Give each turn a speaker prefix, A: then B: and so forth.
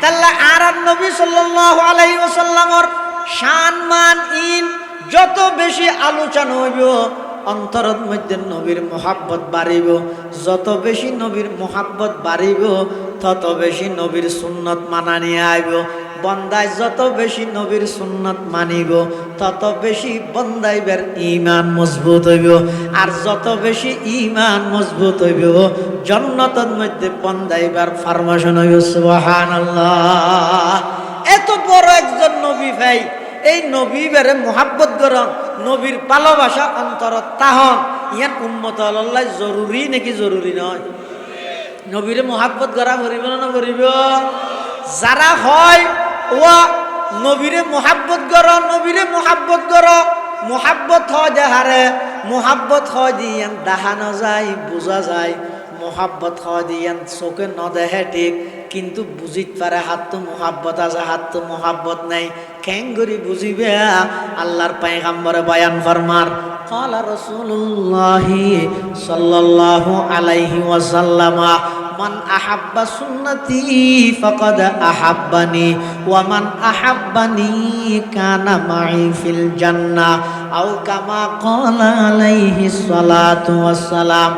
A: তাহলে আর নবী সাল্লাল্লাহু আলাইহি ওয়াসাল্লামর শান মান ইন যত বেশি আলোচনা হইব অন্তরের মধ্যে নবীর মোহাব্বত বাড়িব। যত বেশি নবীর মোহাব্বত বাড়িব তত বেশি নবীর সুন্নত মানা নিয়ে আইব। বন্দায় যত বেশি নবীর সুন্নত মানিব তত বেশি বন্দাইবার ঈমান মজবুত হইব। আর যত বেশি ঈমান মজবুত হইব জান্নাতের মধ্যে বন্দাইবার ফরমাশন হইব। সুবহানাল্লাহ। এত বড় একজন নবী ভাই, এই নবীবারে মোহাব্বত করন, নবীর ভালোবাসা অন্তরত তাহন, ইয়ান উম্মত আল্লাহ জরুরি নাকি জরুরি নয়? নবীরে মোহাব্বত করা করিব না করিব? যারা হয় ও নবীরে মোহাব্বত কর, নবীরে মোহাব্বত কর, মোহাব্বত হয় যাহারে, মোহাব্বত হয় দিয়ান দেখানো যায়, বোঝা যায়, মোহাব্বত হয় দিয়ান চোখে নদেহে ঠিক, কিন্তু বুঝিত পারে হাত তো মোহাব্বত আছে, হাত তো মোহাব্বত নাই। কেন করি বুঝিবে? আল্লাহর পয়গম্বরে বয়ান ফরমার, ক্বালা রাসূলুল্লাহি সাল্লাল্লাহু আলাইহি ওয়াসাল্লাম, মান আহাব্বা সুন্নতি ফাকাদ আহাব্বানি ওয়া মান আহাব্বানি কানা মাই ফিল জান্নাহ আও কামা ক্বালা আলাইহিস সালাতু ওয়াস সালাম।